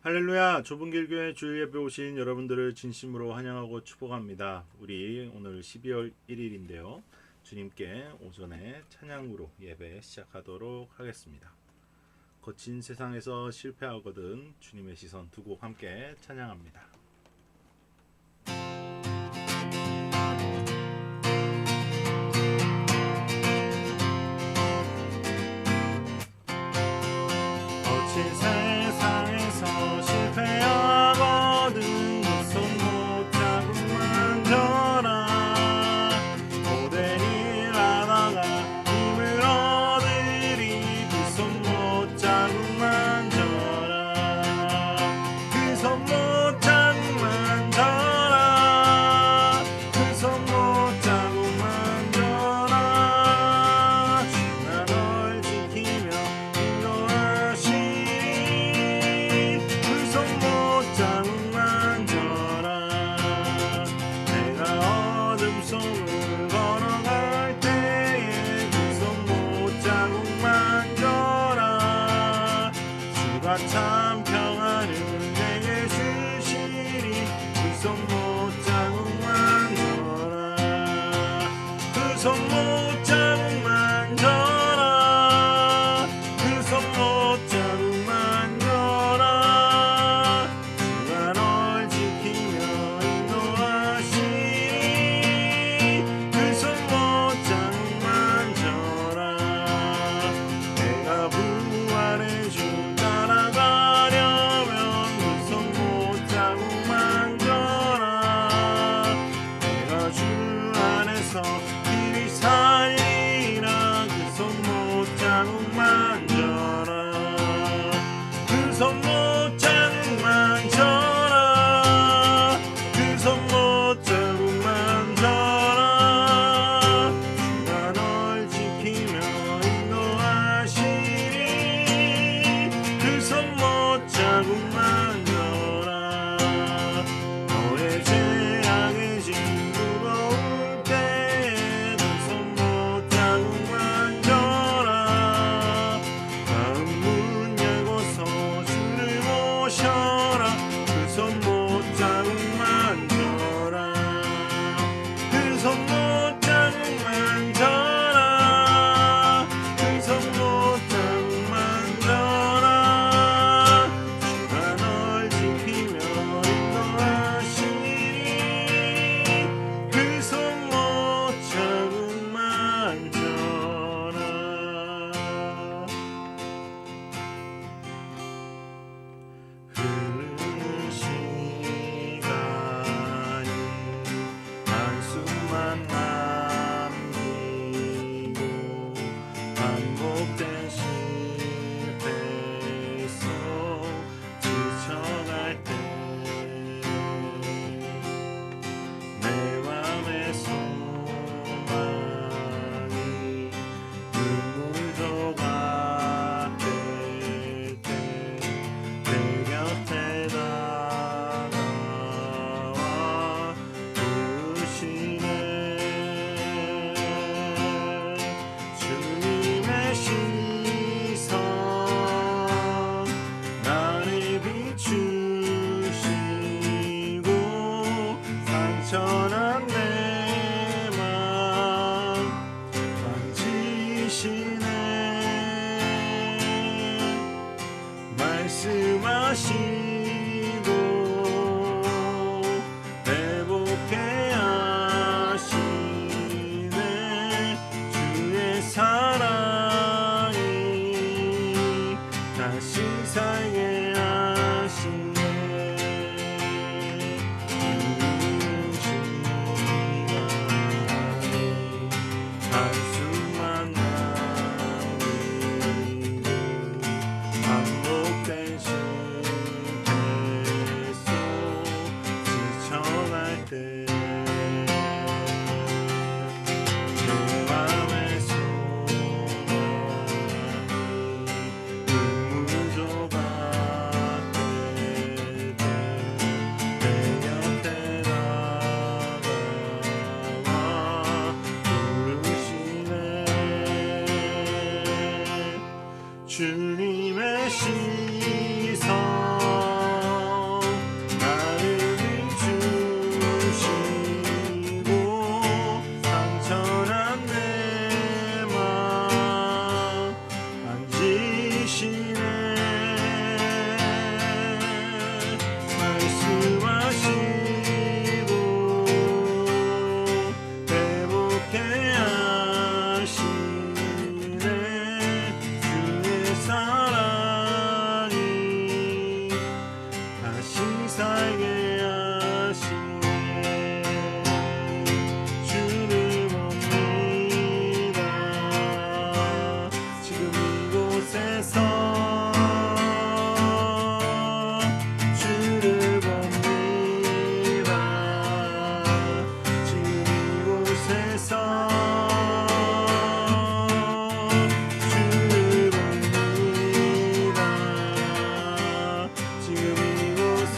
할렐루야. 좁은 길 교회 주일 예배 오신 여러분들을 진심으로 환영하고 축복합니다. 우리 오늘 12월 1일인데요. 주님께 오전에 찬양으로 예배 시작하도록 하겠습니다. 거친 세상에서 실패하거든 주님의 시선 두 곡 함께 찬양합니다. 거친 세상에서 실패하거든 두 손 못 잡고 만져라. 모든 일 하다가 힘을 얻으리. 그 손 못 잡고 만져라. 그 손 못 잡고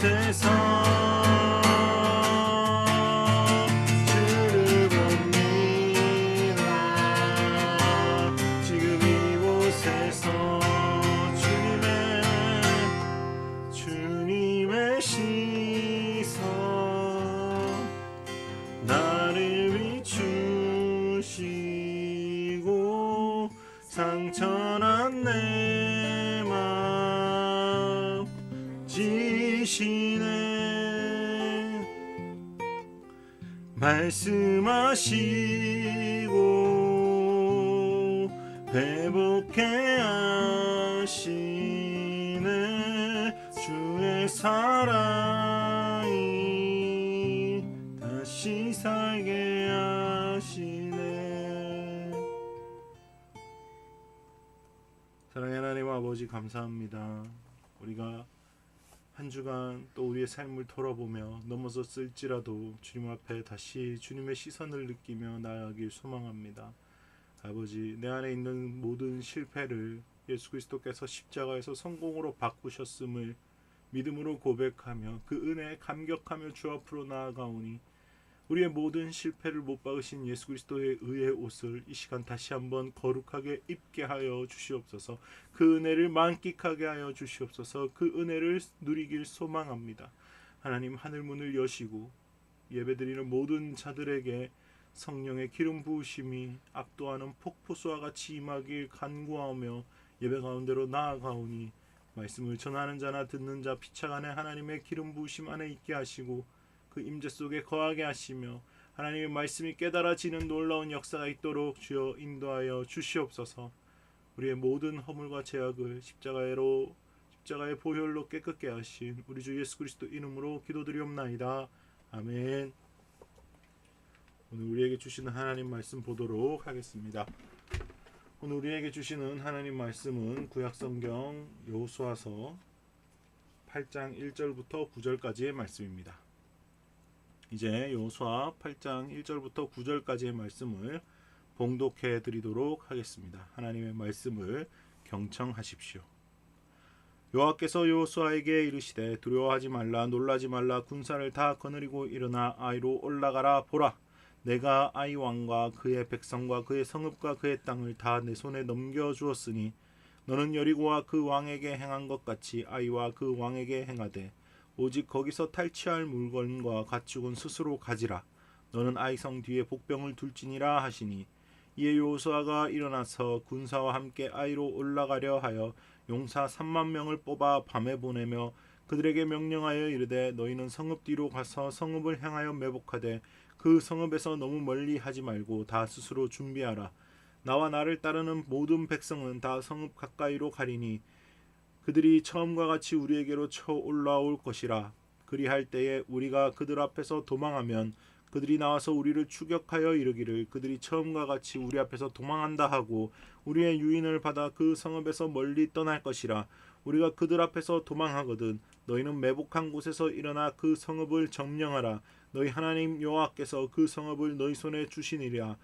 이곳에서 주를 봅니다. 지금 이곳에서 주님의 시선 나를 비추시고 상처난 내 맘 지시네. 말씀하시고 회복해 하시네. 주의 사랑이 다시 살게 하시네. 사랑의 하나님 아버지, 감사합니다. 우리가 한 주간 또 우리의 삶을 돌아보며 넘어졌을지라도 주님 앞에 다시 주님의 시선을 느끼며 나아가길 소망합니다. 아버지, 내 안에 있는 모든 실패를 예수 그리스도께서 십자가에서 성공으로 바꾸셨음을 믿음으로 고백하며 그 은혜에 감격하며 주 앞으로 나아가오니 우리의 모든 실패를 못 박으신 예수 그리스도의 의의 옷을 이 시간 다시 한번 거룩하게 입게 하여 주시옵소서. 그 은혜를 만끽하게 하여 주시옵소서. 그 은혜를 누리길 소망합니다. 하나님, 하늘 문을 여시고 예배드리는 모든 자들에게 성령의 기름 부으심이 압도하는 폭포수와 같이 임하길 간구하며 예배 가운데로 나아가오니 말씀을 전하는 자나 듣는 자 피차 간에 하나님의 기름 부으심 안에 있게 하시고 그 임재 속에 거하게 하시며 하나님의 말씀이 깨달아지는 놀라운 역사가 있도록 주여 인도하여 주시옵소서. 우리의 모든 허물과 죄악을 십자가의 보혈로 깨끗게 하신 우리 주 예수 그리스도 이름으로 기도드리옵나이다. 아멘. 오늘 우리에게 주시는 하나님 말씀 보도록 하겠습니다. 오늘 우리에게 주시는 하나님 말씀은 구약성경 여호수아서 8장 1절부터 9절까지의 말씀입니다. 이제 여호수아 8장 1절부터 9절까지의 말씀을 봉독해 드리도록 하겠습니다. 하나님의 말씀을 경청하십시오. 여호와께서 여호수아에게 이르시되 두려워하지 말라, 놀라지 말라, 군사를 다 거느리고 일어나 아이로 올라가라. 보라, 내가 아이 왕과 그의 백성과 그의 성읍과 그의 땅을 다 내 손에 넘겨주었으니 너는 여리고와 그 왕에게 행한 것 같이 아이와 그 왕에게 행하되 오직 거기서 탈취할 물건과 가축은 스스로 가지라. 너는 아이성 뒤에 복병을 둘지니라 하시니 이에 여호수아가 일어나서 군사와 함께 아이로 올라가려 하여 용사 3만 명을 뽑아 밤에 보내며 그들에게 명령하여 이르되 너희는 성읍 뒤로 가서 성읍을 향하여 매복하되 그 성읍에서 너무 멀리 하지 말고 다 스스로 준비하라. 나와 나를 따르는 모든 백성은 다 성읍 가까이로 가리니 그들이 처음과 같이 우리에게로 쳐 올라올 것이라. 그리할 때에 우리가 그들 앞에서 도망하면 그들이 나와서 우리를 추격하여 이르기를 그들이 처음과 같이 우리 앞에서 도망한다 하고 우리의 유인을 받아 그 성읍에서 멀리 떠날 것이라. 우리가 그들 앞에서 도망하거든 너희는 매복한 곳에서 일어나 그 성읍을 점령하라. 너희 하나님 여호와께서 그 성읍을 너희 손에 주시니라.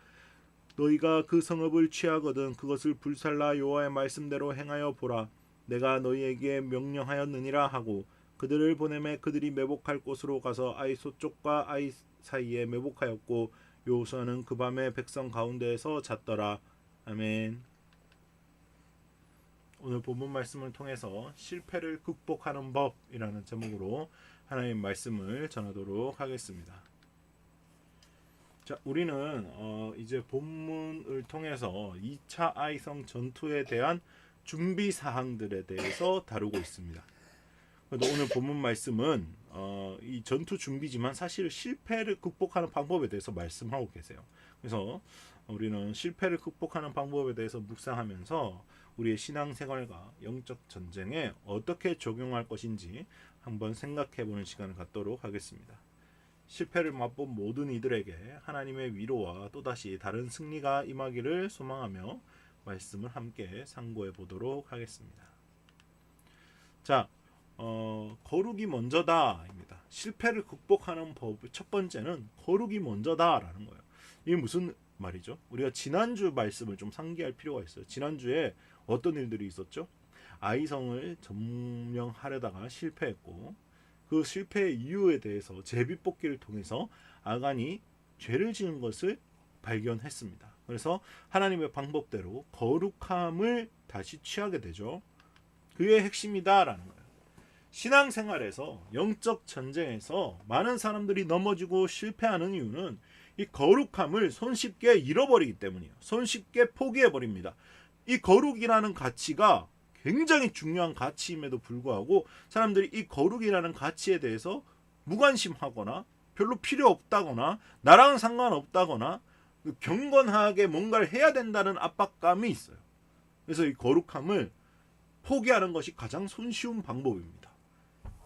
너희가 그 성읍을 취하거든 그것을 불살라 여호와의 말씀대로 행하여 보라. 내가 너희에게 명령하였느니라 하고 그들을 보내매 그들이 매복할 곳으로 가서 아이 서쪽과 아이 사이에 매복하였고 여호수아는 그 밤에 백성 가운데에서 잤더라. 아멘. 오늘 본문 말씀을 통해서 실패를 극복하는 법이라는 제목으로 하나님 말씀을 전하도록 하겠습니다. 자, 우리는 이제 본문을 통해서 2차 아이성 전투에 대한 준비 사항들에 대해서 다루고 있습니다. 오늘 본문 말씀은 이 전투 준비지만 사실 실패를 극복하는 방법에 대해서 말씀하고 계세요. 그래서 우리는 실패를 극복하는 방법에 대해서 묵상하면서 우리의 신앙생활과 영적 전쟁에 어떻게 적용할 것인지 한번 생각해보는 시간을 갖도록 하겠습니다. 실패를 맛본 모든 이들에게 하나님의 위로와 또다시 다른 승리가 임하기를 소망하며 말씀을 함께 상고해 보도록 하겠습니다. 자, 거룩이 먼저다입니다. 실패를 극복하는 법 첫 번째는 거룩이 먼저다라는 거예요. 이게 무슨 말이죠? 우리가 지난주 말씀을 좀 상기할 필요가 있어요. 지난주에 어떤 일들이 있었죠? 아이성을 점령하려다가 실패했고 그 실패의 이유에 대해서 제비뽑기를 통해서 아간이 죄를 지은 것을 발견했습니다. 그래서 하나님의 방법대로 거룩함을 다시 취하게 되죠. 그의 핵심이다라는 거예요. 신앙생활에서 영적 전쟁에서 많은 사람들이 넘어지고 실패하는 이유는 이 거룩함을 손쉽게 잃어버리기 때문이에요. 손쉽게 포기해버립니다. 이 거룩이라는 가치가 굉장히 중요한 가치임에도 불구하고 사람들이 이 거룩이라는 가치에 대해서 무관심하거나 별로 필요 없다거나 나랑은 상관없다거나 경건하게 뭔가를 해야 된다는 압박감이 있어요. 그래서 이 거룩함을 포기하는 것이 가장 손쉬운 방법입니다.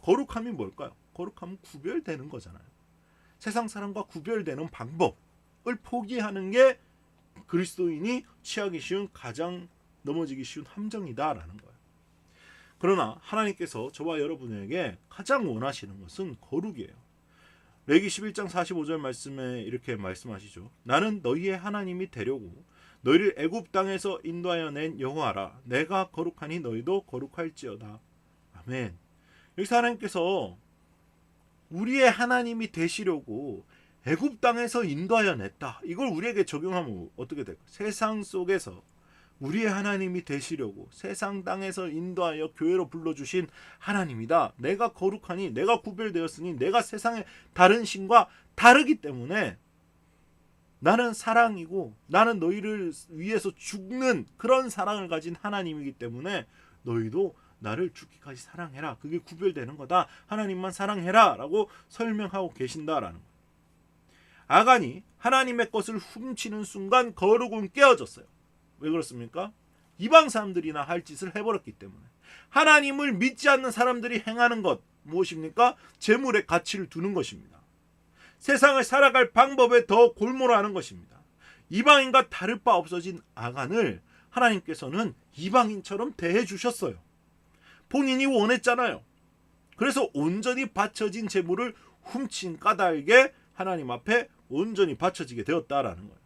거룩함이 뭘까요? 거룩함은 구별되는 거잖아요. 세상 사람과 구별되는 방법을 포기하는 게 그리스도인이 취하기 쉬운 가장 넘어지기 쉬운 함정이다라는 거예요. 그러나 하나님께서 저와 여러분에게 가장 원하시는 것은 거룩이에요. 레기 11장 45절 말씀에 이렇게 말씀하시죠. 나는 너희의 하나님이 되려고 너희를 애굽 땅에서 인도하여 낸 여호와라. 내가 거룩하니 너희도 거룩할지어다. 아멘. 여기서 하나님께서 우리의 하나님이 되시려고 애굽 땅에서 인도하여 냈다. 이걸 우리에게 적용하면 어떻게 될까? 세상 속에서 우리의 하나님이 되시려고 세상 땅에서 인도하여 교회로 불러주신 하나님이다. 내가 거룩하니 내가 구별되었으니 내가 세상의 다른 신과 다르기 때문에 나는 사랑이고 나는 너희를 위해서 죽는 그런 사랑을 가진 하나님이기 때문에 너희도 나를 죽기까지 사랑해라. 그게 구별되는 거다. 하나님만 사랑해라 라고 설명하고 계신다라는 거예요. 아간이 하나님의 것을 훔치는 순간 거룩은 깨어졌어요. 왜 그렇습니까? 이방 사람들이나 할 짓을 해버렸기 때문에. 하나님을 믿지 않는 사람들이 행하는 것 무엇입니까? 재물에 가치를 두는 것입니다. 세상을 살아갈 방법에 더 골몰하는 것입니다. 이방인과 다를 바 없어진 아간을 하나님께서는 이방인처럼 대해 주셨어요. 본인이 원했잖아요. 그래서 온전히 바쳐진 재물을 훔친 까닭에 하나님 앞에 온전히 바쳐지게 되었다라는 거예요.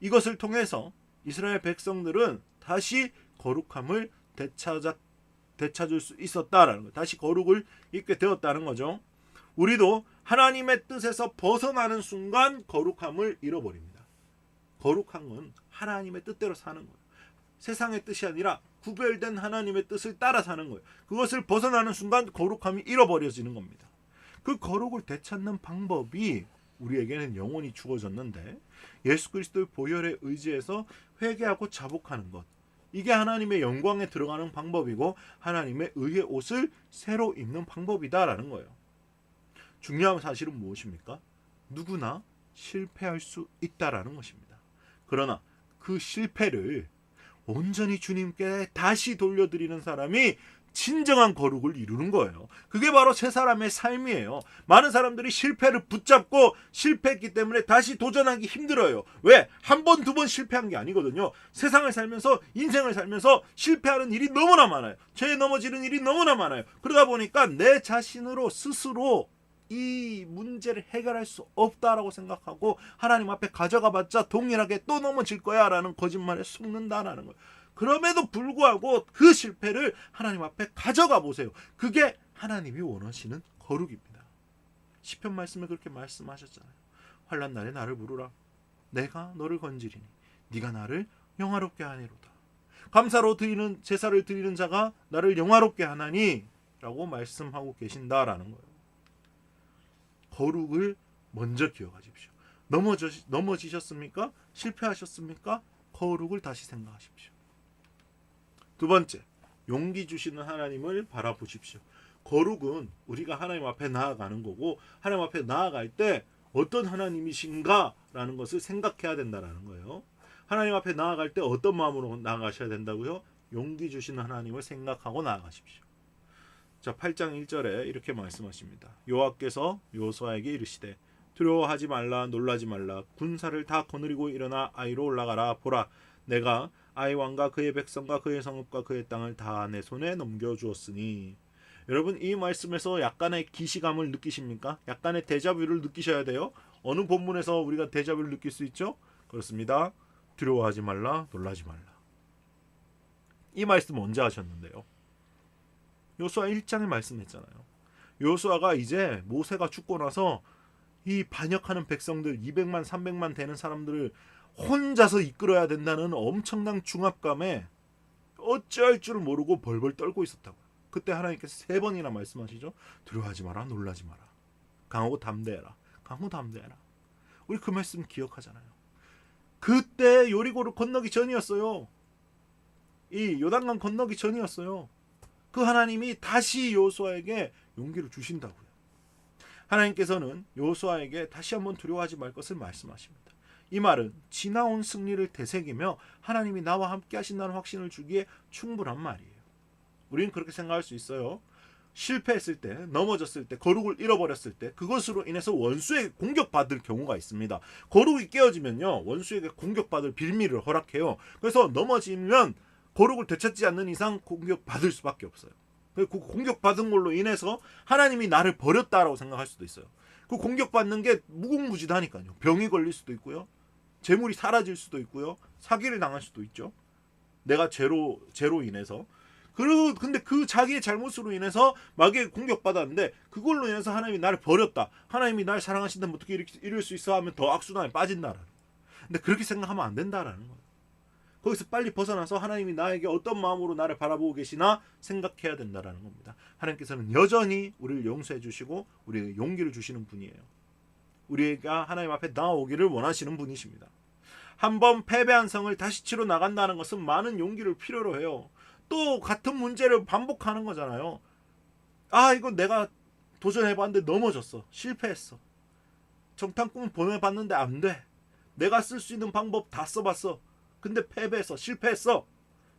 이것을 통해서 이스라엘 백성들은 다시 거룩함을 되찾을 수 있었다라는 거예요. 다시 거룩을 입게 되었다는 거죠. 우리도 하나님의 뜻에서 벗어나는 순간 거룩함을 잃어버립니다. 거룩한 건 하나님의 뜻대로 사는 거예요. 세상의 뜻이 아니라 구별된 하나님의 뜻을 따라 사는 거예요. 그것을 벗어나는 순간 거룩함이 잃어버려지는 겁니다. 그 거룩을 되찾는 방법이 우리에게는 영원히 주어졌는데 예수 그리스도의 보혈에 의지해서 회개하고 자복하는 것, 이게 하나님의 영광에 들어가는 방법이고 하나님의 의의 옷을 새로 입는 방법이다라는 거예요. 중요한 사실은 무엇입니까? 누구나 실패할 수 있다라는 것입니다. 그러나 그 실패를 온전히 주님께 다시 돌려드리는 사람이 진정한 거룩을 이루는 거예요. 그게 바로 새 사람의 삶이에요. 많은 사람들이 실패를 붙잡고 실패했기 때문에 다시 도전하기 힘들어요. 왜? 한 번, 두 번 실패한 게 아니거든요. 세상을 살면서 인생을 살면서 실패하는 일이 너무나 많아요. 죄에 넘어지는 일이 너무나 많아요. 그러다 보니까 내 자신으로 스스로 이 문제를 해결할 수 없다라고 생각하고 하나님 앞에 가져가봤자 동일하게 또 넘어질 거야 라는 거짓말에 속는다라는 거예요. 그럼에도 불구하고 그 실패를 하나님 앞에 가져가 보세요. 그게 하나님이 원하시는 거룩입니다. 시편 말씀에 그렇게 말씀하셨잖아요. 환난 날에 나를 부르라. 내가 너를 건지리니 네가 나를 영화롭게 하리로다. 감사로 드리는 제사를 드리는 자가 나를 영화롭게 하나니 라고 말씀하고 계신다라는 거예요. 거룩을 먼저 기억하십시오. 넘어지셨습니까? 실패하셨습니까? 거룩을 다시 생각하십시오. 두 번째, 용기 주시는 하나님을 바라보십시오. 거룩은 우리가 하나님 앞에 나아가는 거고 하나님 앞에 나아갈 때 어떤 하나님이신가라는 것을 생각해야 된다는 거예요. 하나님 앞에 나아갈 때 어떤 마음으로 나아가셔야 된다고요? 용기 주시는 하나님을 생각하고 나아가십시오. 자, 8장 1절에 이렇게 말씀하십니다. 여호와께서 여호수아에게 이르시되 두려워하지 말라 놀라지 말라 군사를 다 거느리고 일어나 아이로 올라가라. 보라 내가 아이 왕과 그의 백성과 그의 성읍과 그의 땅을 다 내 손에 넘겨주었으니. 여러분 이 말씀에서 약간의 기시감을 느끼십니까? 약간의 데자뷰를 느끼셔야 돼요. 어느 본문에서 우리가 데자뷰를 느낄 수 있죠? 그렇습니다. 두려워하지 말라 놀라지 말라. 이 말씀 언제 하셨는데요? 여호수아 1장에 말씀했잖아요. 여호수아가 이제 모세가 죽고 나서 이 반역하는 백성들 200만 300만 되는 사람들을 혼자서 이끌어야 된다는 엄청난 중압감에 어찌할 줄 모르고 벌벌 떨고 있었다고요. 그때 하나님께서 3번이나 말씀하시죠. 두려워하지 마라, 놀라지 마라. 강하고 담대해라. 강하고 담대해라. 우리 그 말씀 기억하잖아요. 그때 요리고를 건너기 전이었어요. 이 요단강 건너기 전이었어요. 그 하나님이 다시 여호수아에게 용기를 주신다고요. 하나님께서는 여호수아에게 다시 한번 두려워하지 말 것을 말씀하십니다. 이 말은 지나온 승리를 되새기며 하나님이 나와 함께 하신다는 확신을 주기에 충분한 말이에요. 우리는 그렇게 생각할 수 있어요. 실패했을 때, 넘어졌을 때, 거룩을 잃어버렸을 때 그것으로 인해서 원수에게 공격받을 경우가 있습니다. 거룩이 깨어지면요, 원수에게 공격받을 빌미를 허락해요. 그래서 넘어지면 거룩을 되찾지 않는 이상 공격받을 수밖에 없어요. 그 공격받은 걸로 인해서 하나님이 나를 버렸다라고 생각할 수도 있어요. 그 공격받는 게 무궁무진하니까요. 병이 걸릴 수도 있고요. 재물이 사라질 수도 있고요. 사기를 당할 수도 있죠. 내가 죄로 인해서. 근데 그 자기의 잘못으로 인해서 마귀에게 공격받았는데 그걸로 인해서 하나님이 나를 버렸다. 하나님이 날 사랑하신다면 어떻게 이럴 수 있어 하면 더 악순환에 빠진다라는. 근데 그렇게 생각하면 안 된다라는 거예요. 거기서 빨리 벗어나서 하나님이 나에게 어떤 마음으로 나를 바라보고 계시나 생각해야 된다라는 겁니다. 하나님께서는 여전히 우리를 용서해 주시고 우리에게 용기를 주시는 분이에요. 우리가 하나님 앞에 나오기를 원하시는 분이십니다. 한번 패배한 성을 다시 치러 나간다는 것은 많은 용기를 필요로 해요. 또 같은 문제를 반복하는 거잖아요. 아, 이거 내가 도전해봤는데 넘어졌어. 실패했어. 정탐꾼 보내봤는데 안 돼. 내가 쓸 수 있는 방법 다 써봤어. 근데 패배했어. 실패했어.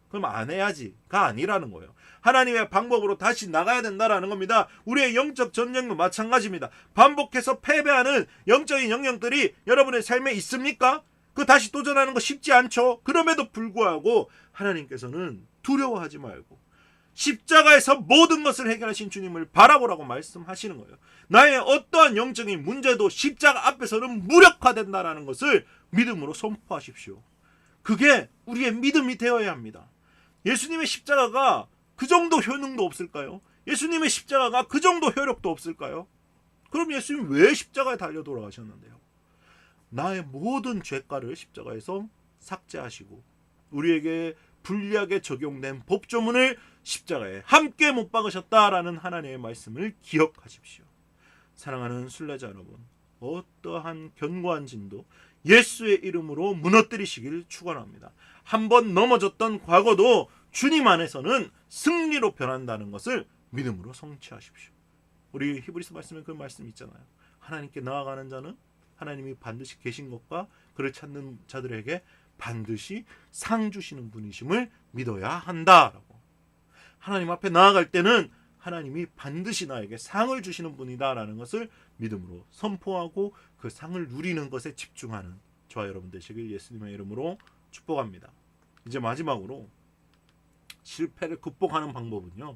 그럼 안 해야지가 아니라는 거예요. 하나님의 방법으로 다시 나가야 된다라는 겁니다. 우리의 영적 전쟁도 마찬가지입니다. 반복해서 패배하는 영적인 영역들이 여러분의 삶에 있습니까? 그 다시 도전하는 거 쉽지 않죠. 그럼에도 불구하고 하나님께서는 두려워하지 말고 십자가에서 모든 것을 해결하신 주님을 바라보라고 말씀하시는 거예요. 나의 어떠한 영적인 문제도 십자가 앞에서는 무력화된다라는 것을 믿음으로 선포하십시오. 그게 우리의 믿음이 되어야 합니다. 예수님의 십자가가 그 정도 효능도 없을까요? 예수님의 십자가가 그 정도 효력도 없을까요? 그럼 예수님 왜 십자가에 달려 돌아가셨는데요? 나의 모든 죄가를 십자가에서 삭제하시고 우리에게 불리하게 적용된 법조문을 십자가에 함께 못 박으셨다라는 하나님의 말씀을 기억하십시오. 사랑하는 순례자 여러분, 어떠한 견고한 진도 예수의 이름으로 무너뜨리시길 축원합니다. 한번 넘어졌던 과거도 주님 안에서는 승리로 변한다는 것을 믿음으로 성취하십시오. 우리 히브리서 말씀에 그 말씀 있잖아요. 하나님께 나아가는 자는 하나님이 반드시 계신 것과 그를 찾는 자들에게 반드시 상 주시는 분이심을 믿어야 한다라고. 하나님 앞에 나아갈 때는 하나님이 반드시 나에게 상을 주시는 분이다라는 것을 믿음으로 선포하고 그 상을 누리는 것에 집중하는 저와 여러분 되시길 예수님의 이름으로 축복합니다. 이제 마지막으로 실패를 극복하는 방법은요,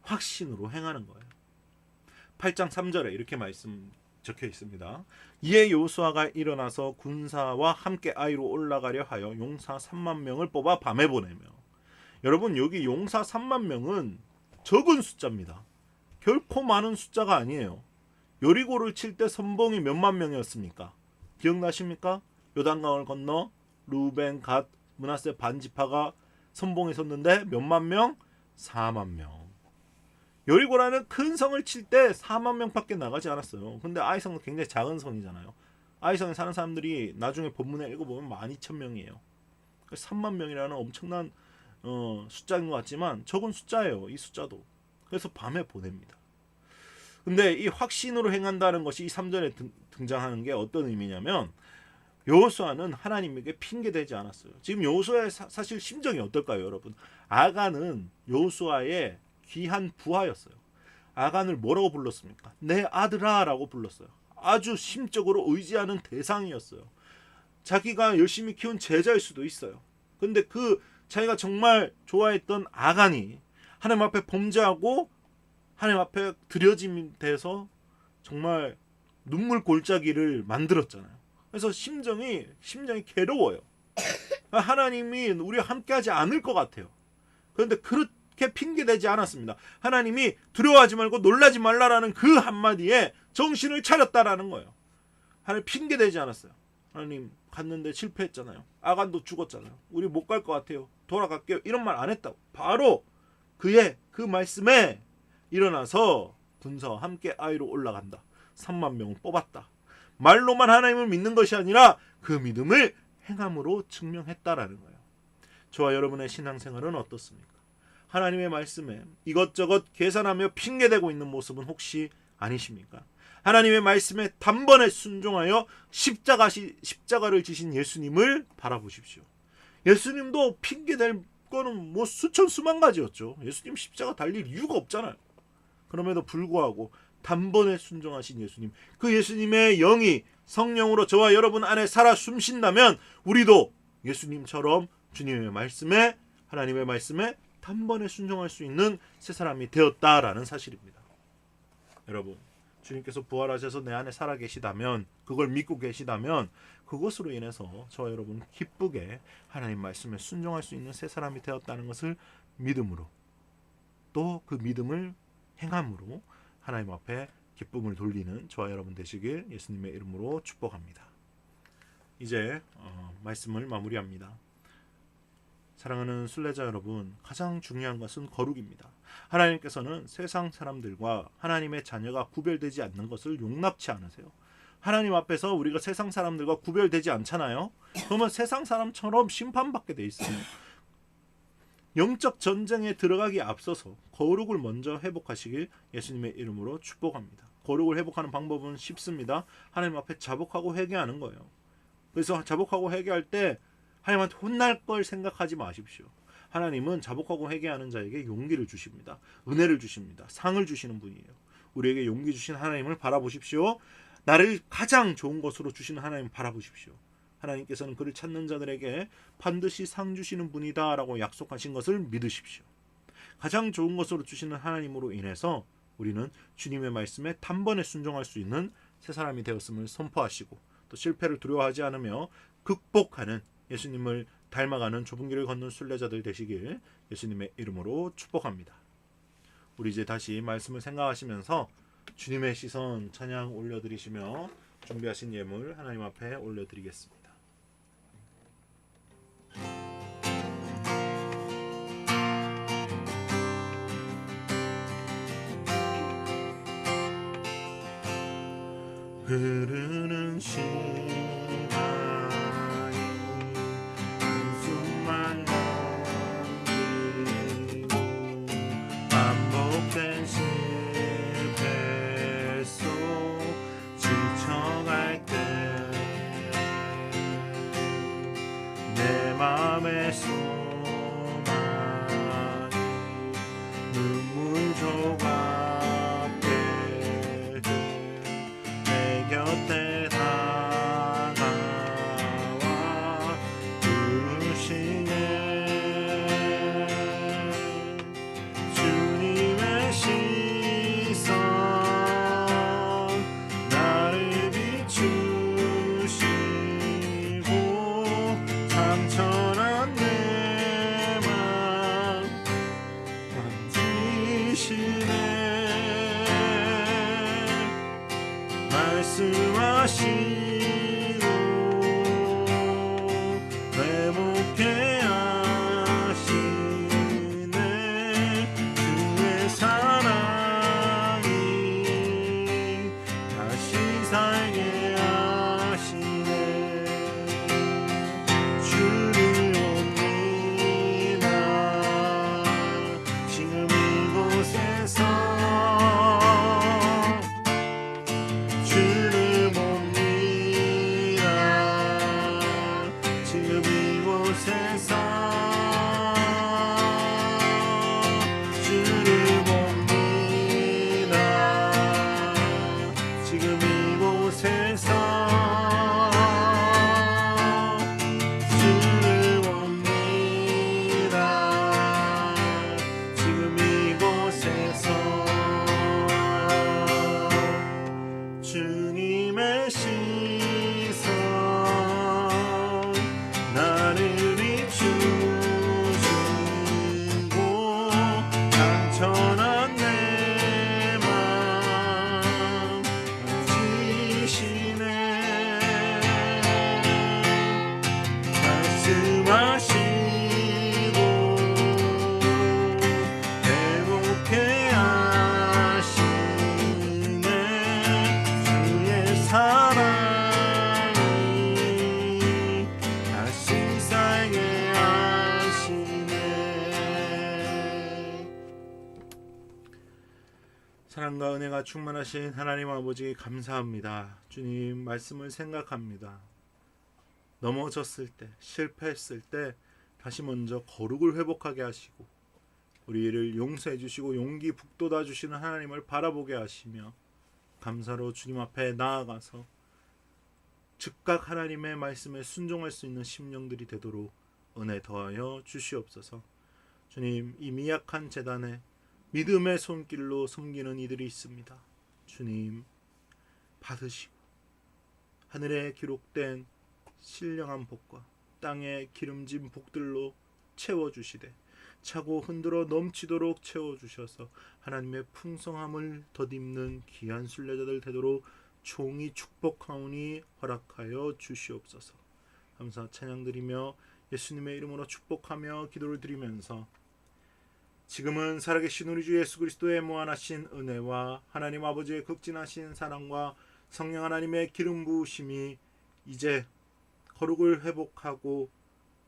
확신으로 행하는 거예요. 8장 3절에 이렇게 말씀 적혀 있습니다. 이에 여호수아가 일어나서 군사와 함께 아이로 올라가려 하여 용사 3만 명을 뽑아 밤에 보내며. 여러분, 여기 용사 3만 명은 적은 숫자입니다. 결코 많은 숫자가 아니에요. 여리고를 칠 때 선봉이 몇만 명이었습니까? 기억나십니까? 요단강을 건너 루벤, 갓, 므낫세 반지파가 선봉에 섰는데 몇만 명? 4만 명. 여리고라는 큰 성을 칠 때 4만 명밖에 나가지 않았어요. 근데 아이성은 굉장히 작은 성이잖아요. 아이성에 사는 사람들이 나중에 본문에 읽어보면 12,000명이에요. 3만 명이라는 엄청난 숫자인 것 같지만 적은 숫자예요. 이 숫자도. 그래서 밤에 보냅니다. 근데 이 확신으로 행한다는 것이 이 3절에 등장하는 게 어떤 의미냐면, 여호수아는 하나님에게 핑계대지 않았어요. 지금 여호수아의 사실 심정이 어떨까요, 여러분? 아간은 여호수아의 귀한 부하였어요. 아간을 뭐라고 불렀습니까? 내 아들아 라고 불렀어요. 아주 심적으로 의지하는 대상이었어요. 자기가 열심히 키운 제자일 수도 있어요. 근데 그 자기가 정말 좋아했던 아간이 하나님 앞에 범죄하고 하나님 앞에 들여짐이 돼서 정말 눈물 골짜기를 만들었잖아요. 그래서 심정이 괴로워요. 하나님이 우리와 함께하지 않을 것 같아요. 그런데 그렇게 핑계대지 않았습니다. 하나님이 두려워하지 말고 놀라지 말라라는 그 한마디에 정신을 차렸다라는 거예요. 하나님 핑계대지 않았어요. 하나님 갔는데 실패했잖아요. 아간도 죽었잖아요. 우리 못 갈 것 같아요. 돌아갈게요. 이런 말 안 했다고. 바로 그의 그 말씀에 일어나서 군사와 함께 아이로 올라간다. 3만 명을 뽑았다. 말로만 하나님을 믿는 것이 아니라 그 믿음을 행함으로 증명했다라는 거예요. 저와 여러분의 신앙생활은 어떻습니까? 하나님의 말씀에 이것저것 계산하며 핑계대고 있는 모습은 혹시 아니십니까? 하나님의 말씀에 단번에 순종하여 십자가를 지신 예수님을 바라보십시오. 예수님도 핑계댈 거는 뭐 수천 수만 가지였죠. 예수님 십자가 달릴 이유가 없잖아요. 그럼에도 불구하고 단번에 순종하신 예수님, 그 예수님의 영이 성령으로 저와 여러분 안에 살아 숨쉰다면 우리도 예수님처럼 주님의 말씀에, 하나님의 말씀에 단번에 순종할 수 있는 새 사람이 되었다라는 사실입니다. 여러분, 주님께서 부활하셔서 내 안에 살아 계시다면, 그걸 믿고 계시다면 그것으로 인해서 저와 여러분 기쁘게 하나님 말씀에 순종할 수 있는 새 사람이 되었다는 것을 믿음으로, 또 그 믿음을 행함으로 하나님 앞에 기쁨을 돌리는 저와 여러분 되시길 예수님의 이름으로 축복합니다. 이제 말씀을 마무리합니다. 사랑하는 순례자 여러분, 가장 중요한 것은 거룩입니다. 하나님께서는 세상 사람들과 하나님의 자녀가 구별되지 않는 것을 용납치 않으세요. 하나님 앞에서 우리가 세상 사람들과 구별되지 않잖아요. 그러면 세상 사람처럼 심판받게 돼 있어요. 영적 전쟁에 들어가기 앞서서 거룩을 먼저 회복하시길 예수님의 이름으로 축복합니다. 거룩을 회복하는 방법은 쉽습니다. 하나님 앞에 자복하고 회개하는 거예요. 그래서 자복하고 회개할 때 하나님한테 혼날 걸 생각하지 마십시오. 하나님은 자복하고 회개하는 자에게 용기를 주십니다. 은혜를 주십니다. 상을 주시는 분이에요. 우리에게 용기 주신 하나님을 바라보십시오. 나를 가장 좋은 것으로 주시는 하나님을 바라보십시오. 하나님께서는 그를 찾는 자들에게 반드시 상 주시는 분이다 라고 약속하신 것을 믿으십시오. 가장 좋은 것으로 주시는 하나님으로 인해서 우리는 주님의 말씀에 단번에 순종할 수 있는 새 사람이 되었음을 선포하시고, 또 실패를 두려워하지 않으며 극복하는 예수님을 닮아가는 좁은 길을 걷는 순례자들 되시길 예수님의 이름으로 축복합니다. 우리 이제 다시 말씀을 생각하시면서 주님의 시선 찬양 올려드리시며 준비하신 예물 하나님 앞에 올려드리겠습니다. 흐르는 시간이 한숨만 남기고 반복된 실패 속 지쳐갈 때 내 맘의 소망이 눈물 조각에 내 곁에 다가와 부르시네. 주님의 시선 나를 비추시고 상처난 내 맘 만지시네. 말씀하시고 회복해 하시네. 주의 사랑이 다시 살게 하시네. 주를 못 믿나 지금 이곳에서 주를 못 믿나 은혜가 충만하신 하나님 아버지 감사합니다. 주님 말씀을 생각합니다. 넘어졌을 때, 실패했을 때 다시 먼저 거룩을 회복하게 하시고 우리를 용서해 주시고 용기 북돋아 주시는 하나님을 바라보게 하시며 감사로 주님 앞에 나아가서 즉각 하나님의 말씀에 순종할 수 있는 심령들이 되도록 은혜 더하여 주시옵소서. 주님, 이 미약한 재단에 믿음의 손길로 섬기는 이들이 있습니다. 주님, 받으시고 하늘에 기록된 신령한 복과 땅에 기름진 복들로 채워주시되 차고 흔들어 넘치도록 채워주셔서 하나님의 풍성함을 덧입는 귀한 순례자들 되도록 종이 축복하오니 허락하여 주시옵소서. 감사 찬양드리며 예수님의 이름으로 축복하며 기도를 드리면서 지금은 살아계신 우리 주 예수 그리스도의 무한하신 은혜와 하나님 아버지의 극진하신 사랑과 성령 하나님의 기름 부으심이 이제 거룩을 회복하고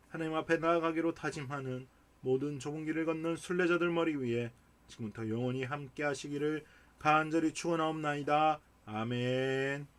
하나님 앞에 나아가기로 다짐하는 모든 좁은 길을 걷는 순례자들 머리 위에 지금부터 영원히 함께 하시기를 간절히 축원하옵나이다. 아멘.